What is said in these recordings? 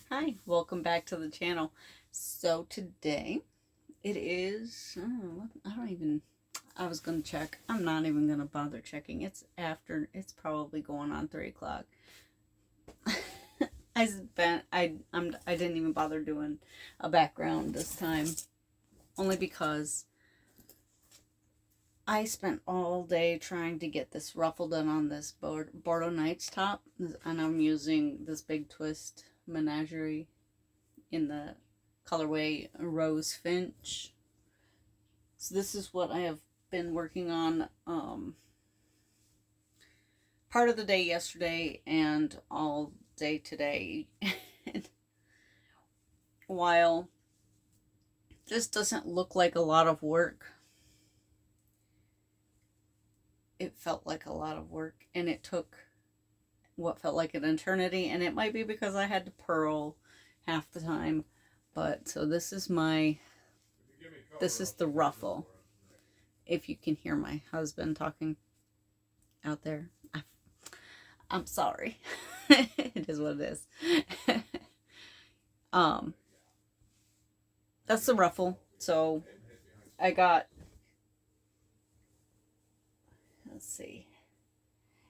Hi, welcome back to the channel. So today it is, I was going to check. I'm not even going to bother checking. It's probably going on 3 o'clock. I didn't even bother doing a background this time. Only because I spent all day trying to get this ruffle done on this Bordeaux Nights top. And I'm using this Big Twist Menagerie in the colorway Rose Finch. So this is what I have been working on part of the day yesterday and all day today. While this doesn't look like a lot of work, it felt like a lot of work, and it took what felt like an eternity, and it might be because I had to purl half the time. But so this is the ruffle. If you can hear my husband talking out there, I'm sorry. It is what it is. um that's the ruffle. So I got, let's see,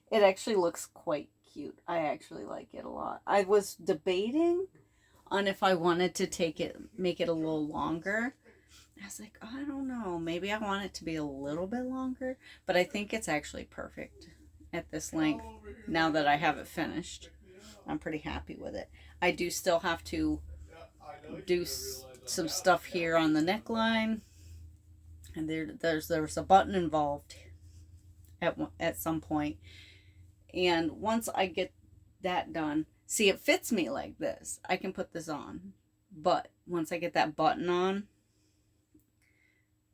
it actually looks quite cute. I actually like it a lot. I was debating on if I wanted to make it a little longer. I was like, oh, I don't know, maybe I want it to be a little bit longer, but I think it's actually perfect at this length now that I have it finished. I'm pretty happy with it. I do still have to do some stuff here on the neckline, and there's a button involved at some point. And once I get that done, see, it fits me like this. I can put this on, but once I get that button on,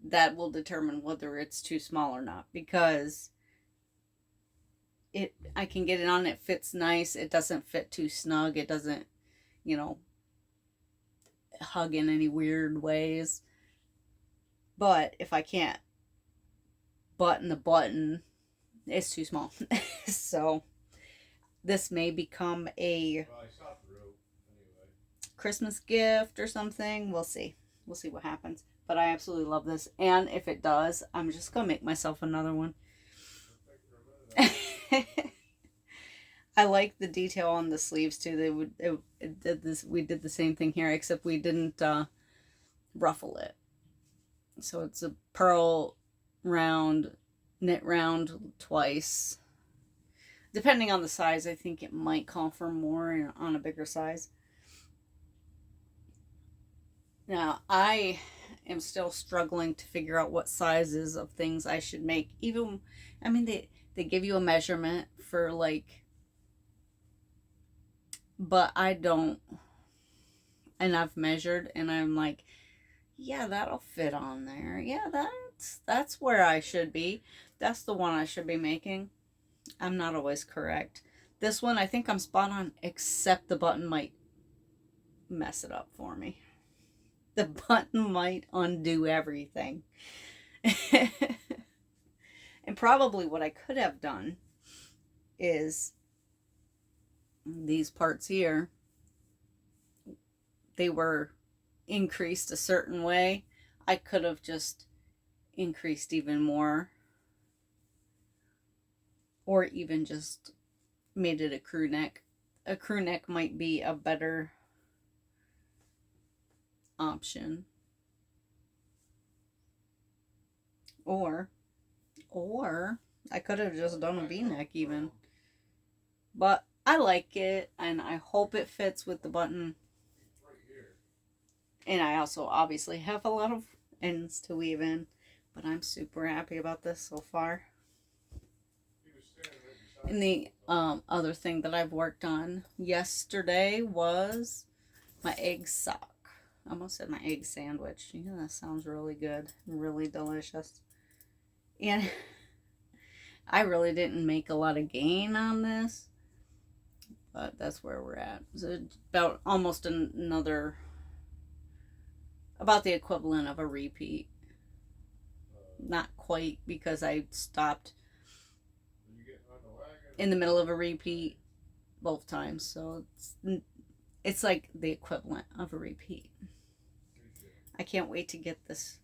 that will determine whether it's too small or not, because I can get it on, it fits nice, it doesn't fit too snug, it doesn't, you know, hug in any weird ways. But if I can't button the button, it's too small. So this may become a Christmas gift or something. We'll see. We'll see what happens. But I absolutely love this. And if it does, I'm just going to make myself another one. I like the detail on the sleeves too. We did the same thing here, except we didn't ruffle it. So it's a pearl round, knit round twice. Depending on the size, I think it might call for more on a bigger size. Now, I am still struggling to figure out what sizes of things I should make. Even, I mean, they give you a measurement for like, but I don't, and I've measured and I'm like, yeah, that'll fit on there. Yeah, that's where I should be. That's the one I should be making. I'm not always correct. This one, I think I'm spot on, except the button might mess it up for me. The button might undo everything. And probably what I could have done is these parts here, they were increased a certain way. I could have just increased even more, or even just made it a crew neck. A crew neck might be a better option. Or I could have just done a V-neck even. But I like it, and I hope it fits with the button. And I also obviously have a lot of ends to weave in, but I'm super happy about this so far. And the other thing that I've worked on yesterday was my egg sock. I almost said my egg sandwich. You know, that sounds really good, really delicious. And I really didn't make a lot of gain on this, but that's where we're at. So it's about almost about the equivalent of a repeat. Not quite, because I stopped in the middle of a repeat both times. So it's like the equivalent of a repeat. I can't wait to get this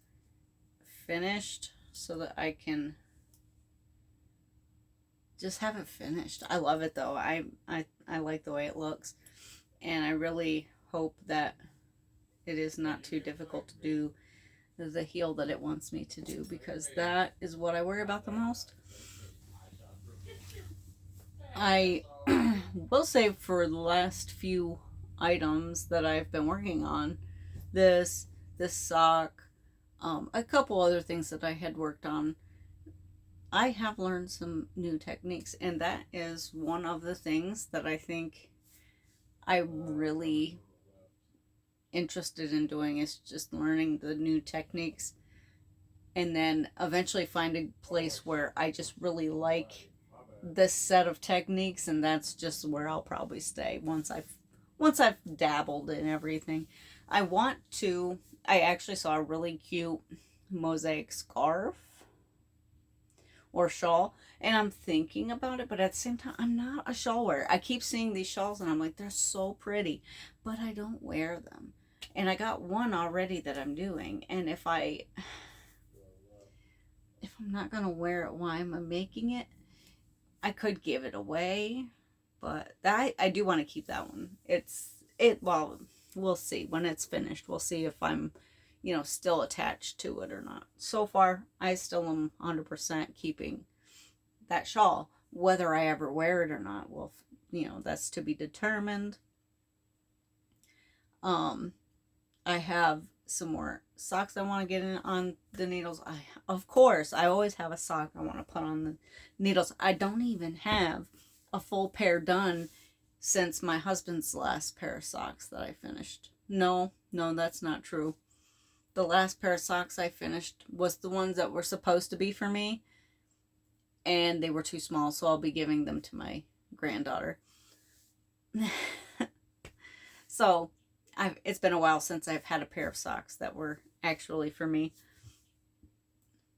finished so that I can just have it finished. I love it though. I like the way it looks, and I really hope that it is not too difficult to do the heel that it wants me to do, because that is what I worry about the most. I will say for the last few items that I've been working on, this sock, a couple other things that I had worked on, I have learned some new techniques, and that is one of the things that I think I'm really interested in doing, is just learning the new techniques, and then eventually find a place where I just really like this set of techniques, and that's just where I'll probably stay once I've dabbled in everything. I actually saw a really cute mosaic scarf or shawl, and I'm thinking about it, but at the same time, I'm not a shawl wearer. I keep seeing these shawls and I'm like, they're so pretty, but I don't wear them. And I got one already that I'm doing, and if I'm not gonna wear it while I'm making it, I could give it away, but I do want to keep that one. Well, we'll see when it's finished. We'll see if I'm, still attached to it or not. So far, I still am 100% keeping that shawl. Whether I ever wear it or not, well, that's to be determined. I have some more socks I want to get in on the needles. Of course, I always have a sock I want to put on the needles. I don't even have a full pair done since my husband's last pair of socks that I finished. No, that's not true. The last pair of socks I finished was the ones that were supposed to be for me, and they were too small, so I'll be giving them to my granddaughter. So, it's been a while since I've had a pair of socks that were actually for me.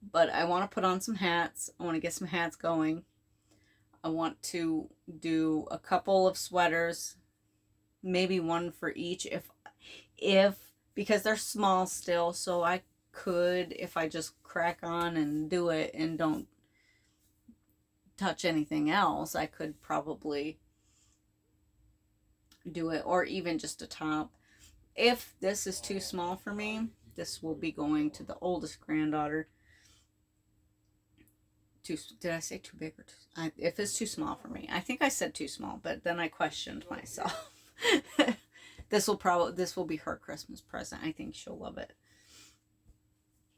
But I want to put on some hats. I want to get some hats going. I want to do a couple of sweaters, maybe one for each if because they're small still, so I could, if I just crack on and do it and don't touch anything else, I could probably do it, or even just a top. If this is too small for me, this will be going to the oldest granddaughter. Did I say too big or too? If it's too small for me, I think I said too small, but then I questioned myself. This will be her Christmas present. I think she'll love it,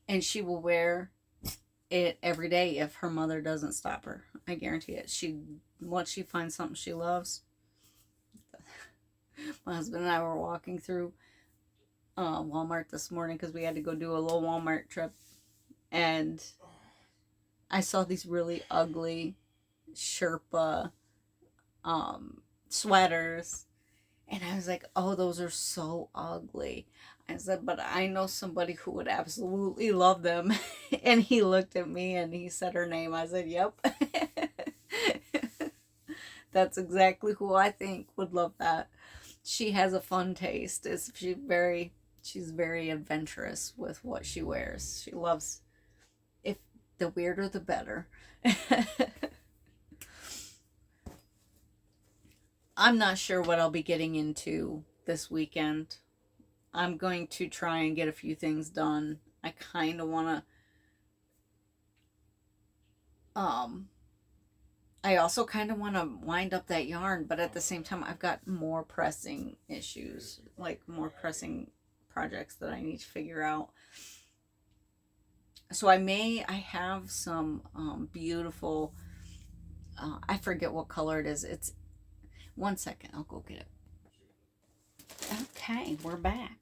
and she will wear it every day if her mother doesn't stop her. I guarantee it. Once she finds something she loves. My husband and I were walking through Walmart this morning because we had to go do a little Walmart trip, and I saw these really ugly Sherpa sweaters, and I was like, oh, those are so ugly. I said, but I know somebody who would absolutely love them. And he looked at me and he said her name. I said, yep. That's exactly who I think would love that. She has a fun taste. She's very adventurous with what she wears. She loves, if the weirder the better. I'm not sure what I'll be getting into this weekend. I'm going to try and get a few things done. I kind of want to I also kind of want to wind up that yarn, but at the same time, I've got more pressing issues, like more pressing projects that I need to figure out. So I have some beautiful, I forget what color it is. It's, one second, I'll go get it. Okay, we're back.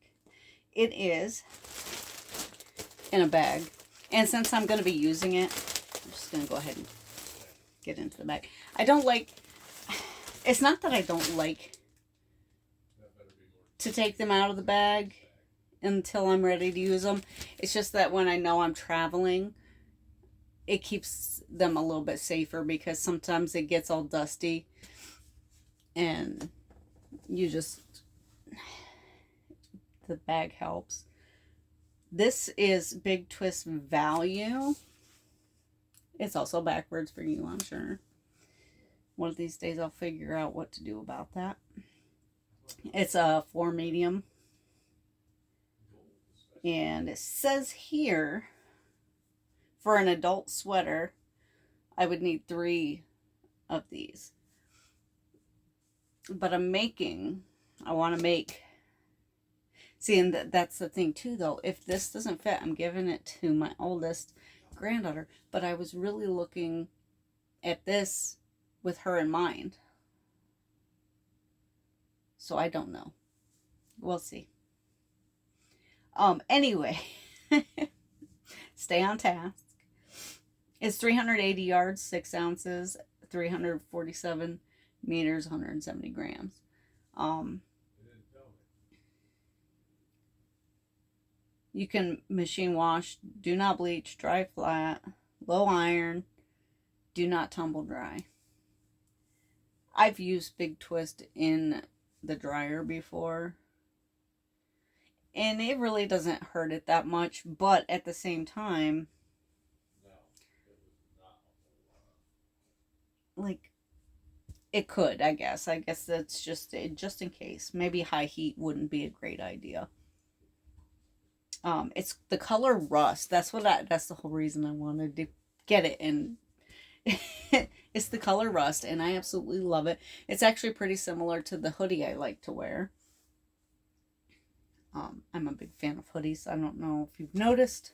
It is in a bag. And since I'm going to be using it, I'm just going to go ahead and get into the bag. It's not that I don't like to take them out of the bag until I'm ready to use them. It's just that when I know I'm traveling, it keeps them a little bit safer, because sometimes it gets all dusty and you just the bag helps. This is Big Twist Value. It's also backwards for you, I'm sure. One of these days I'll figure out what to do about that. It's a 4 medium. And it says here, for an adult sweater, I would need 3 of these. But I want to make, see, and that's the thing too, though. If this doesn't fit, I'm giving it to my oldest granddaughter. But I was really looking at this with her in mind. So I don't know. We'll see. Anyway, stay on task. It's 380 yards, 6 ounces, 347 meters, 170 grams. You can machine wash, do not bleach, dry flat, low iron, do not tumble dry. I've used Big Twist in the dryer before, and it really doesn't hurt it that much, but at the same time, like, it could, I guess. I guess that's just in case. Maybe high heat wouldn't be a great idea. It's the color rust. That's the whole reason I wanted to get it. And it's the color rust, and I absolutely love it. It's actually pretty similar to the hoodie I like to wear. I'm a big fan of hoodies. I don't know if you've noticed,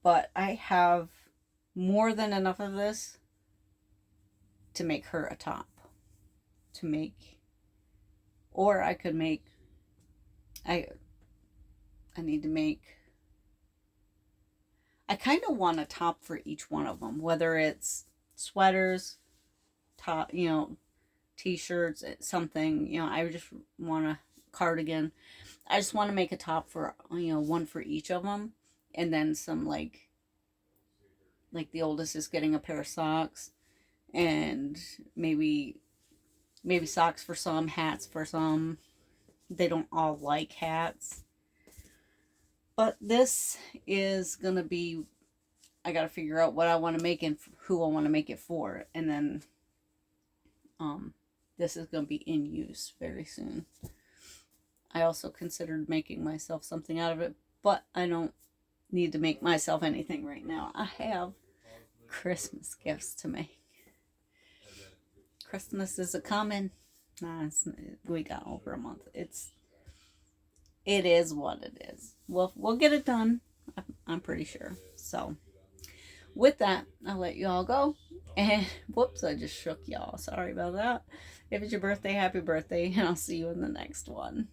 but I have more than enough of this to make her a top. Or I could make, I need to make, I kind of want a top for each one of them, whether it's sweaters, top, t-shirts, something, I just want a cardigan. I just want to make a top for, one for each of them. And then some, like the oldest is getting a pair of socks, and maybe socks for some, hats for some. They don't all like hats. But this is going to be, I got to figure out what I want to make and who I want to make it for. And then this is going to be in use very soon. I also considered making myself something out of it, but I don't need to make myself anything right now. I have Christmas gifts to make. Christmas is a-coming. We got over a month. It is what it is. We'll get it done. I'm pretty sure. So, with that, I'll let you all go. And, whoops, I just shook y'all. Sorry about that. If it's your birthday, happy birthday. And I'll see you in the next one.